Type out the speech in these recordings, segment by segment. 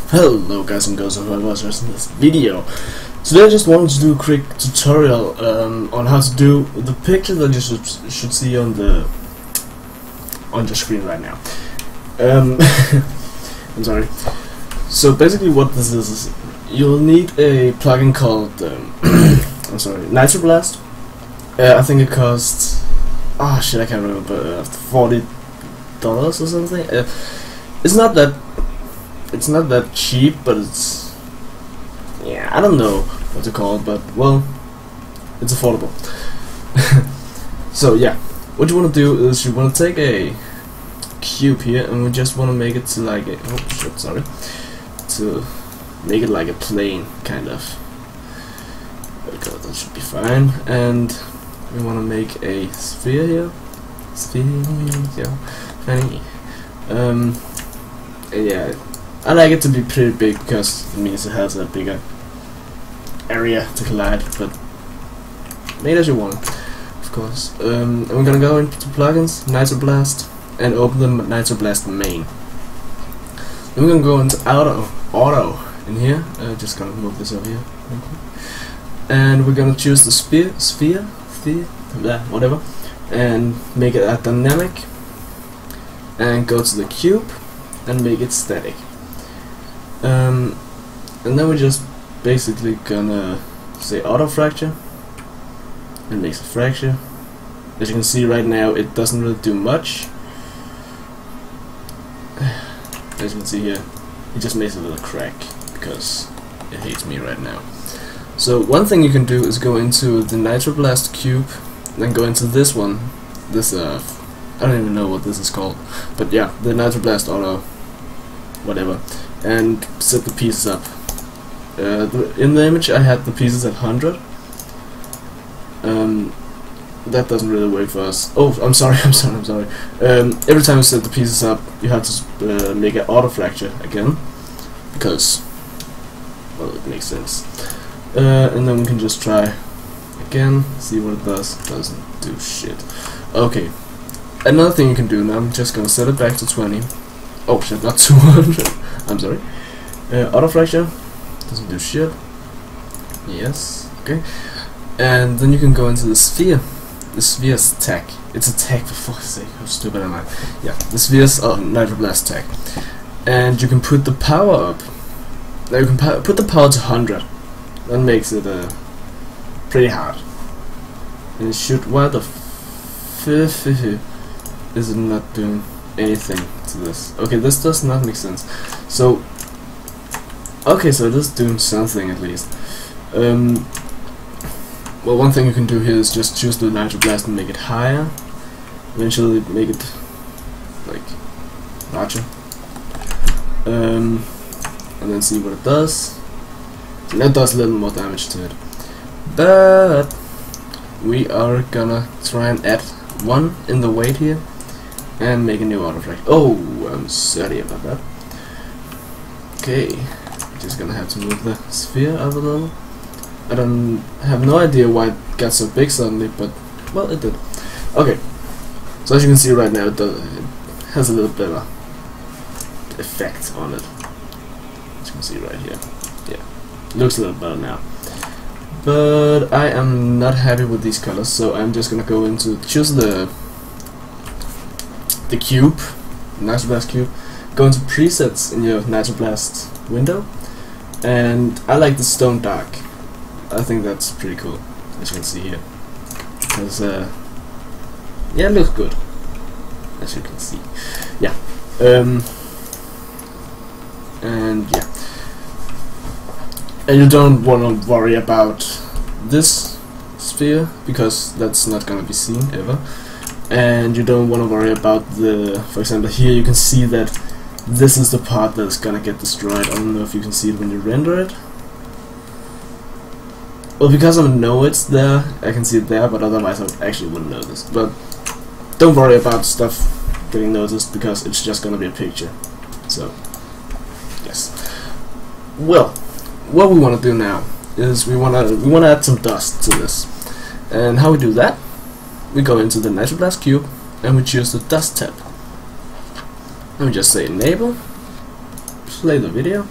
Hello guys and girls, and whoever was watching this video. Today I just wanted to do a quick tutorial on how to do the picture that you should see on your screen right now. I'm sorry. So basically what this is you'll need a plugin called I'm sorry, NitroBlast. I think it costs I can't remember, $40 or something. It's not that cheap, but it's, yeah, I don't know what to call it, but well, it's affordable. So yeah, what you want to do is you want to take a cube here, and we just want to make it to like a to make it like a plane kind of. Okay, that should be fine. And we want to make a sphere here. Yeah, funny. Yeah. I like it to be pretty big because it means it has a bigger area to collide, but made as you want, of course. And we're gonna go into plugins, NitroBlast, and open the NitroBlast main. Then we're gonna go into auto in here. Just gonna move this over here, and we're gonna choose the sphere, whatever, and make it a dynamic, and go to the cube and make it static. And then we're just basically gonna say auto fracture and makes a fracture. As you can see right now, it doesn't really do much. As you can see here, it just makes a little crack because it hates me right now. So one thing you can do is go into the NitroBlast cube, then go into this one. This I don't even know what this is called, but yeah, the NitroBlast auto, whatever. And set the pieces up. In the image I had the pieces at 100. That doesn't really work for us. Oh, I'm sorry. Every time you set the pieces up, you have to make an auto fracture again, because, well, it makes sense. And then we can just try again, see what it does. Doesn't do shit. Okay. Another thing you can do now, I'm just gonna set it back to 20. Oh shit, not 200. I'm sorry. Auto fracture doesn't do shit. Yes. Okay. And then you can go into the sphere. The sphere's tag. It's a tag, for fuck's sake. How stupid am I? Yeah. The sphere's NitroBlast tag. And you can put the power up. Now you can put the power to 100. That makes it pretty hard. And it should. Why the f is it not doing anything to this? Okay, this does not make sense. So, okay, so it is doing something at least. Well, one thing you can do here is just choose the NitroBlast and make it higher. Eventually make it like larger. And then see what it does. And that does a little more damage to it. But we are gonna try and add 1 in the weight here and make a new auto fracture. Oh, I'm sorry about that. Okay, just gonna have to move the sphere up a little. I don't have no idea why it got so big suddenly, but well, it did. Okay, so as you can see right now, it has a little bit of effect on it. As you can see right here, yeah, looks a little better now. But I am not happy with these colors, so I'm just gonna go into choose the cube, NitroBlast cube. Go into presets in your NitroBlast window, and I like the stone dark. I think that's pretty cool, as you can see here. Because yeah, it looks good, as you can see. Yeah, and yeah, and you don't want to worry about this sphere because that's not gonna be seen ever. And you don't want to worry about the, for example, here you can see that this is the part that's gonna get destroyed. I don't know if you can see it when you render it. Well, because I know it's there, I can see it there, but otherwise I actually wouldn't notice. But don't worry about stuff getting noticed because it's just gonna be a picture. So, yes. Well, what we want to do now is we want to add some dust to this. And how we do that? We go into the NitroBlast cube and we choose the dust tab. Let me just say enable, play the video,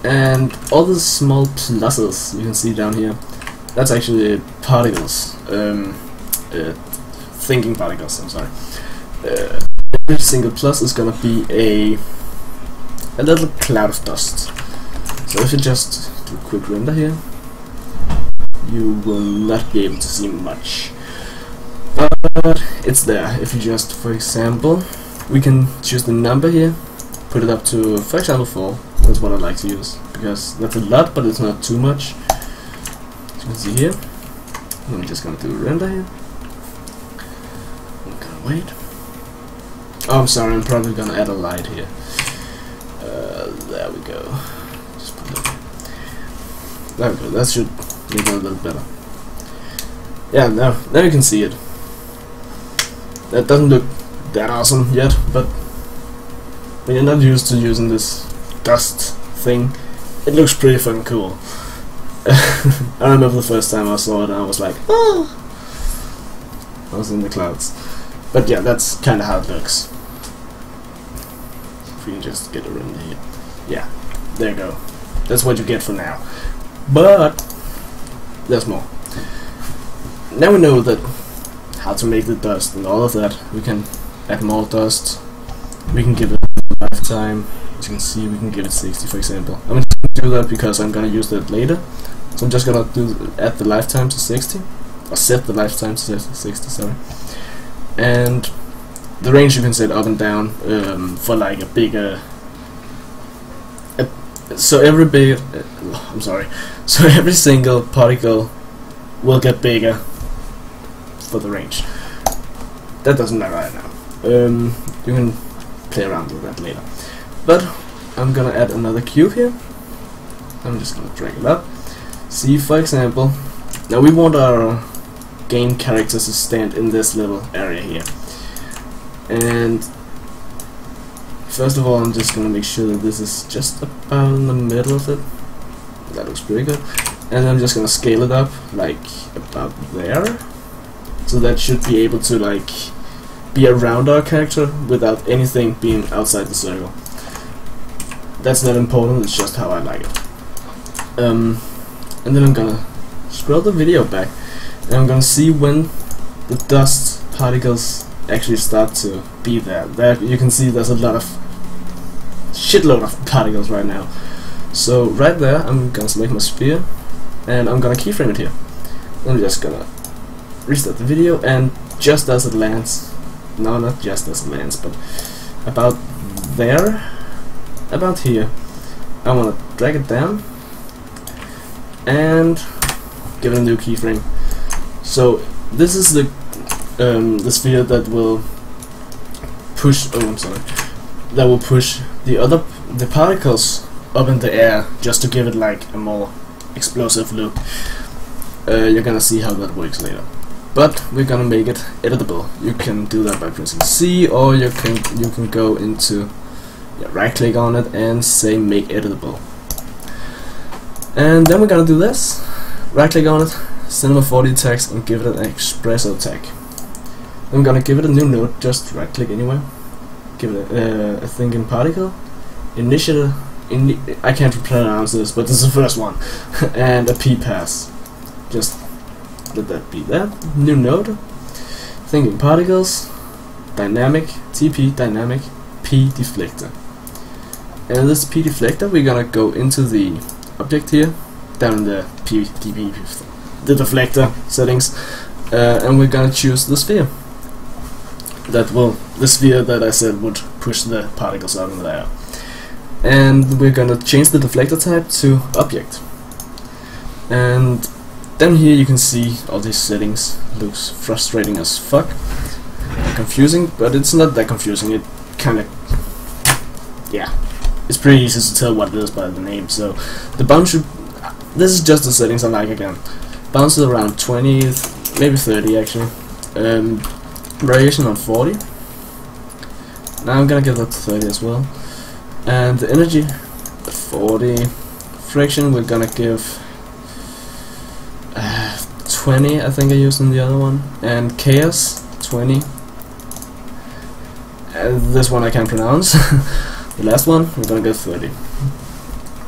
And all the small pluses you can see down here, that's actually particles, thinking particles, I'm sorry. Every single plus is gonna be a little cloud of dust. So if you just do a quick render here, you will not be able to see much. But it's there. If you just, for example, we can choose the number here, put it up to, for example, 4. That's what I like to use, because that's a lot, but it's not too much. As you can see here, I'm just gonna do a render here. I'm gonna wait. Oh, I'm sorry, I'm probably gonna add a light here. There we go. Just put that. There we go. That should make it a little better. Yeah, now you can see it. That doesn't look that awesome yet, but when you're not used to using this dust thing, it looks pretty fucking cool. I remember the first time I saw it and I was like, oh! I was in the clouds. But yeah, that's kinda how it looks. If we can just get around here. Yeah, there you go. That's what you get for now. But there's more. Now we know that how to make the dust and all of that. We can add more dust. We can give it a lifetime. As you can see, we can give it 60, for example. I'm just gonna do that because I'm gonna use that later. So I'm just gonna add the lifetime to 60, or set the lifetime to 60, sorry. And the range you can set up and down for like a bigger. So every So every single particle will get bigger for the range. That doesn't matter right now. You can play around with that later. But I'm gonna add another cube here. I'm just gonna drag it up. See, for example, now we want our game characters to stand in this little area here. And first of all, I'm just gonna make sure that this is just about in the middle of it. That looks pretty good. And I'm just gonna scale it up like about there. So that should be able to like be around our character without anything being outside the circle. That's not important, it's just how I like it. And then I'm gonna scroll the video back and I'm gonna see when the dust particles actually start to be there. There you can see there's a lot of shitload of particles right now. So right there I'm gonna select my sphere and I'm gonna keyframe it here. I'm just gonna restart the video, and just as it lands, no, not just as it lands, but about there, about here, I want to drag it down and give it a new keyframe. So this is the sphere that will push. Oh, I'm sorry. That will push the particles up in the air, just to give it like a more explosive look. You're gonna see how that works later. But we're gonna make it editable. You can do that by pressing C, or you can go into, right click on it and say make editable. And then we're gonna do this. Right click on it, Cinema 4D text, and give it an espresso tag. I'm gonna give it a new node. Just right click anywhere. Give it a thinking particle. Initial. I can't pronounce this, but this is the first one. And a P pass. Just let that be there. New node. Thinking particles. Dynamic. TP dynamic. P deflector. And this P deflector, we're gonna go into the object here, down in the PDB, the deflector settings, and we're gonna choose the sphere. The sphere that I said would push the particles out in the air. And we're gonna change the deflector type to object. And down here you can see all these settings. Looks frustrating as fuck. Confusing, but it's not that confusing. It kinda, yeah, it's pretty easy to tell what it is by the name. So the bounce should, this is just the settings I like again. Bounce is around 20, maybe 30 actually. Variation on 40. Now I'm gonna give that to 30 as well. And the energy, 40. Friction we're gonna give 20, I think I used in the other one. And chaos, 20. And this one I can't pronounce. The last one, we're gonna get 30.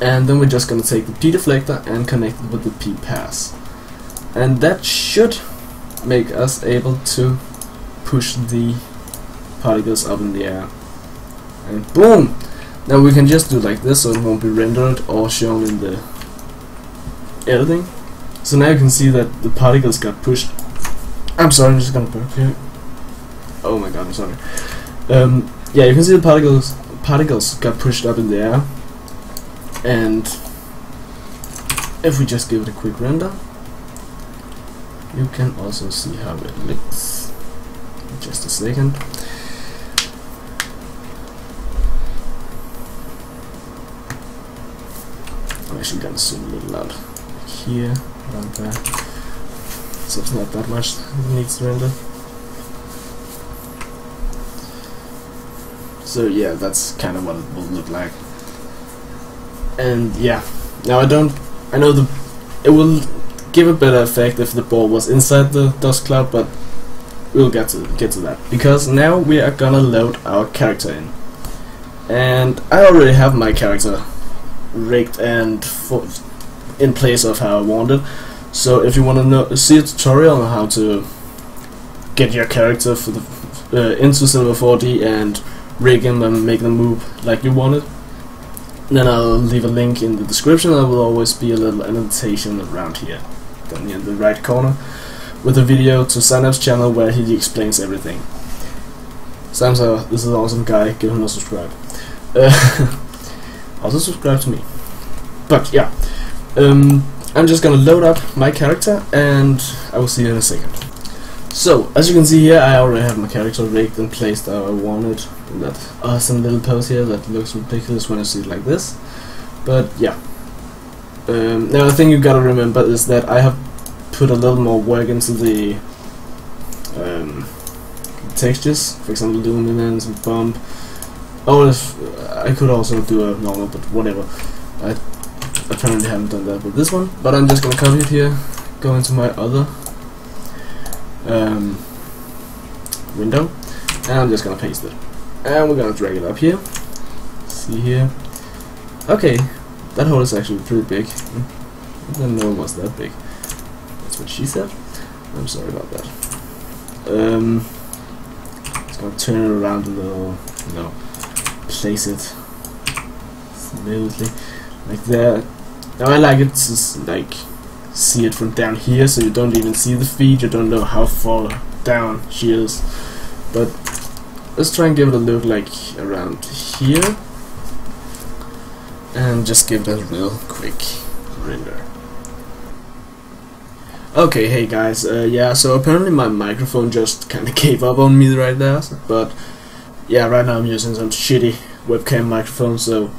and then we're just gonna take the P deflector and connect it with the P pass, and that should make us able to push the particles up in the air. And boom! Now we can just do like this, so it won't be rendered or shown in the editing. So now you can see that the particles got pushed. I'm sorry, I'm just gonna burp here. Oh my god, I'm sorry. Yeah, you can see the particles got pushed up in the air. And if we just give it a quick render, you can also see how it looks. Just a second. I'm actually gonna zoom a little out here, around there. So it's not that much that needs to render. So yeah, that's kind of what it will look like. And yeah, now I know it will give a better effect if the ball was inside the dust cloud, but we'll get to that, because now we are gonna load our character in. And I already have my character rigged and in place of how I want it. So if you want to see a tutorial on how to get your character for the into Cinema 4D and rig him and make them move like you want it, then I'll leave a link in the description. There will always be a little annotation around here, down here in the right corner, with a video to Synap's channel where he explains everything. Sam's this is an awesome guy. Give him a subscribe. Also subscribe to me. But yeah, I'm just gonna load up my character and I will see you in a second. So as you can see here, I already have my character rigged and placed how I want it. In that awesome little pose here that looks ridiculous when I see it like this. But yeah. Now the thing you gotta remember is that I have put a little more work into the textures. For example, luminance and bump. Oh, I could also do a normal, but whatever. I apparently haven't done that with this one, but I'm just gonna copy it here, go into my other window, and I'm just gonna paste it. And we're gonna drag it up here. See here. Okay, that hole is actually pretty big. I didn't know it was that big. That's what she said. I'm sorry about that. Just gonna turn it around a little, you know, place it smoothly like that. Now I like it to like see it from down here, so you don't even see the feet. You don't know how far down she is. But let's try and give it a look like around here, and just give it a real quick render. Okay, hey guys, yeah, so apparently my microphone just kinda gave up on me right there, but yeah, right now I'm using some shitty webcam microphone, so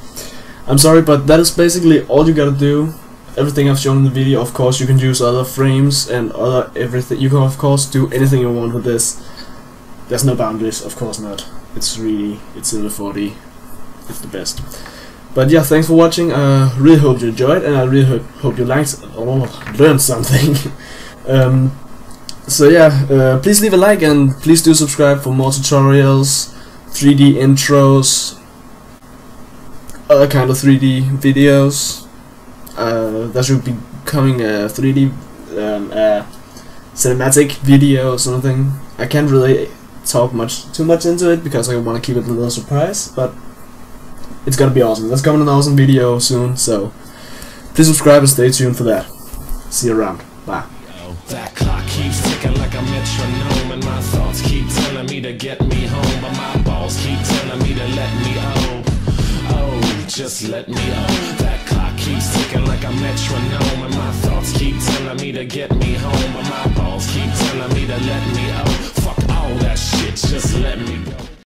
I'm sorry, but that is basically all you gotta do. Everything I've shown in the video. Of course you can use other frames and other everything. You can of course do anything you want with this. There's no boundaries, of course not. It's in the 4D. It's the best. But yeah, thanks for watching. I really hope you enjoyed, and I really hope you liked or learned something. So yeah, please leave a like and please do subscribe for more tutorials, 3D intros, other kind of 3D videos. There should be coming a 3D cinematic video or something. I can't really talk too much into it because I want to keep it a little surprise, but it's gonna be awesome. There's coming an awesome video soon, so please subscribe and stay tuned for that. See you around. Bye. That clock keeps ticking like a metronome, and my thoughts keep telling me to get me home, but my balls keep telling me to let me just let me That clock keeps ticking like a metronome, and my thoughts keep telling me to get me home, but my balls keep telling me to let me Fuck all that shit, just let me go.